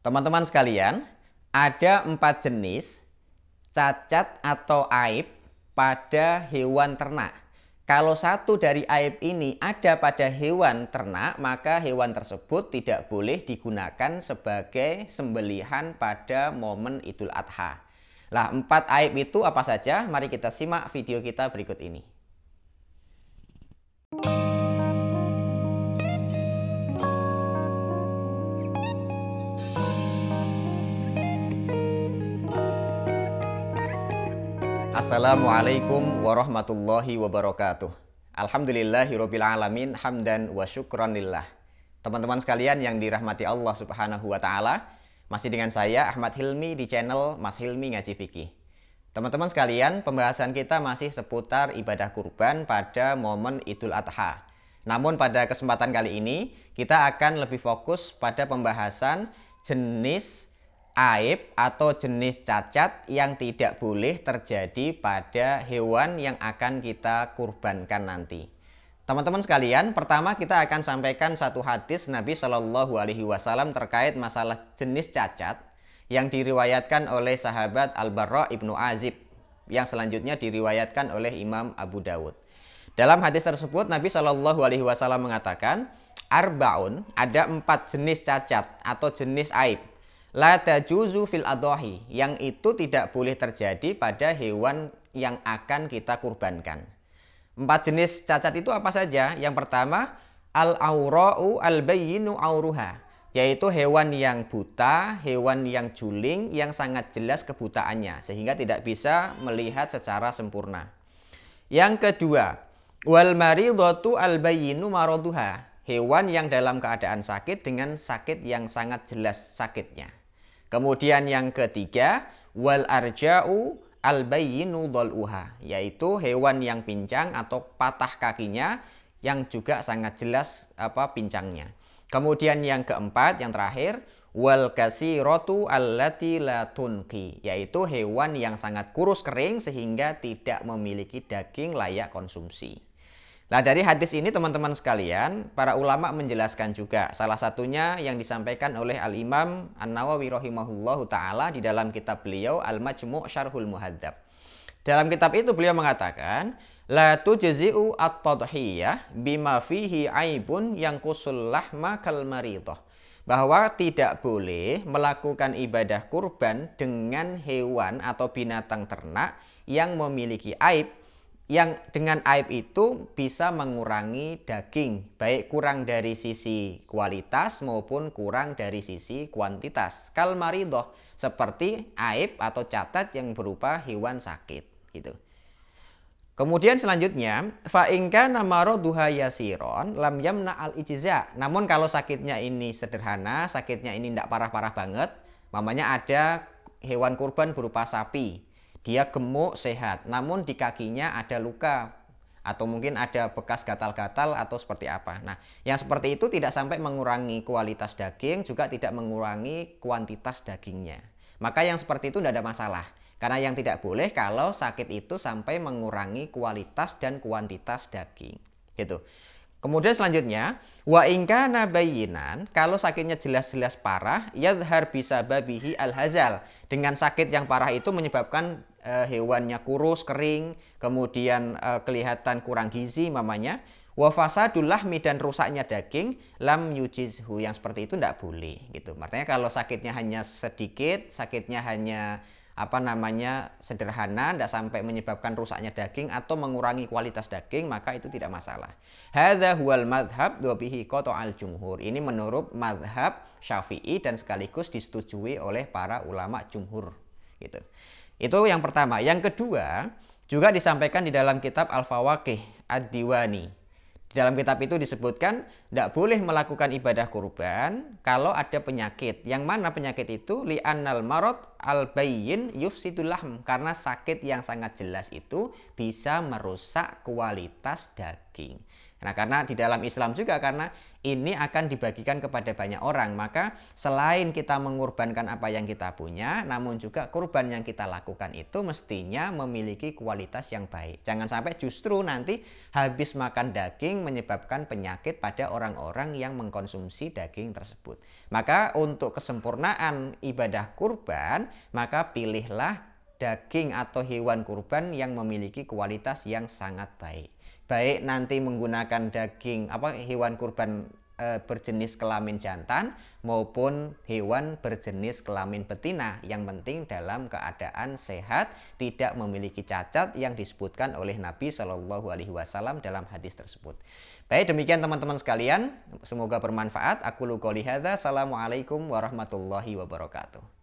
Teman-teman sekalian, ada 4 jenis cacat atau aib pada hewan ternak. Kalau satu dari aib ini ada pada hewan ternak, maka hewan tersebut tidak boleh digunakan sebagai sembelihan pada momen Idul Adha. Lah, 4 aib itu apa saja? Mari kita simak video kita berikut ini. Assalamualaikum warahmatullahi wabarakatuh. Alhamdulillahirabbil alamin hamdan wa syukran lillah. Teman-teman sekalian yang dirahmati Allah Subhanahu wa taala, masih dengan saya Ahmad Hilmi di channel Mas Hilmi Ngaji Fikih. Teman-teman sekalian, pembahasan kita masih seputar ibadah kurban pada momen Idul Adha. Namun pada kesempatan kali ini kita akan lebih fokus pada pembahasan jenis aib atau jenis cacat yang tidak boleh terjadi pada hewan yang akan kita kurbankan nanti. Teman-teman sekalian, pertama kita akan sampaikan satu hadis Nabi Shallallahu Alaihi Wasallam terkait masalah jenis cacat yang diriwayatkan oleh sahabat Al-Barra ibnu Azib, yang selanjutnya diriwayatkan oleh Imam Abu Dawud. Dalam hadis tersebut Nabi Shallallahu Alaihi Wasallam mengatakan, arbaun, ada 4 jenis cacat atau jenis aib. La tajuzu fil adhahi, yang itu tidak boleh terjadi pada hewan yang akan kita kurbankan. 4 jenis cacat itu apa saja? Yang pertama, al-aura'u al-bayyinu auruha, yaitu hewan yang buta, hewan yang juling, yang sangat jelas kebutaannya sehingga tidak bisa melihat secara sempurna. Yang kedua, wal maridatu al-bayyinu maraduha, hewan yang dalam keadaan sakit dengan sakit yang sangat jelas sakitnya. Kemudian yang ketiga, wal arja'u al-bayyinu dhal'uha, yaitu hewan yang pincang atau patah kakinya yang juga sangat jelas pincangnya. Kemudian yang keempat, yang terakhir, wal kasiratu allati la tunqi, yaitu hewan yang sangat kurus kering sehingga tidak memiliki daging layak konsumsi. Nah, dari hadis ini teman-teman sekalian, para ulama menjelaskan juga, salah satunya yang disampaikan oleh Al-Imam An-Nawawi rahimahullahu ta'ala di dalam kitab beliau Al-Majmu' Syarhul Muhadzab. Dalam kitab itu beliau mengatakan, la tujzi'u at-tadhiyah bima fihi aibun yang kusul lahma kal maridah, bahwa tidak boleh melakukan ibadah kurban dengan hewan atau binatang ternak yang memiliki aib, yang dengan aib itu bisa mengurangi daging, baik kurang dari sisi kualitas maupun kurang dari sisi kuantitas. Kal maridoh, seperti aib atau cacat yang berupa hewan sakit gitu. Kemudian selanjutnya, fa in kana maraduha yasiron lam yamna al ijza. Namun kalau sakitnya ini sederhana, sakitnya ini tidak parah-parah banget, mamanya ada hewan kurban berupa sapi. Dia gemuk, sehat, namun di kakinya ada luka atau mungkin ada bekas gatal-gatal atau seperti apa. Nah, yang seperti itu tidak sampai mengurangi kualitas daging, juga tidak mengurangi kuantitas dagingnya. Maka yang seperti itu tidak ada masalah. Karena yang tidak boleh kalau sakit itu sampai mengurangi kualitas dan kuantitas daging. Gitu. Kemudian selanjutnya, wa in kana bayyinan, kalau sakitnya jelas-jelas parah, yadhhar bisa babihi al-hazal. Dengan sakit yang parah itu menyebabkan hewannya kurus, kering, kemudian kelihatan kurang gizi mamanya. Wa fasadul lahmi, dan rusaknya daging, lam yujizhu, yang seperti itu tidak boleh gitu. Artinya kalau sakitnya hanya sedikit, sakitnya hanya sederhana, tidak sampai menyebabkan rusaknya daging atau mengurangi kualitas daging, maka itu tidak masalah. Hadza huwal madhab wa bihi qata'al jumhur. Ini menurut madhab Syafi'i dan sekaligus disetujui oleh para ulama jumhur gitu. Itu yang pertama. Yang kedua, juga disampaikan di dalam kitab Al-Fawaqih Ad-Diwani. Di dalam kitab itu disebutkan tidak boleh melakukan ibadah kurban kalau ada penyakit. Yang mana penyakit itu? Li'annal marad al-bayyin yufsidul lahm, karena sakit yang sangat jelas itu bisa merusak kualitas daging. Nah, karena di dalam Islam juga, karena ini akan dibagikan kepada banyak orang, maka selain kita mengorbankan apa yang kita punya, namun juga kurban yang kita lakukan itu mestinya memiliki kualitas yang baik. Jangan sampai justru nanti habis makan daging menyebabkan penyakit pada orang-orang yang mengkonsumsi daging tersebut. Maka untuk kesempurnaan ibadah kurban, maka pilihlah daging atau hewan kurban yang memiliki kualitas yang sangat baik. Baik nanti menggunakan daging hewan kurban berjenis kelamin jantan maupun hewan berjenis kelamin betina, yang penting dalam keadaan sehat, tidak memiliki cacat yang disebutkan oleh Nabi Shallallahu Alaihi Wasallam dalam hadis tersebut. Baik, demikian teman-teman sekalian, semoga bermanfaat. Aku qouli hadza. Assalamualaikum warahmatullahi wabarakatuh.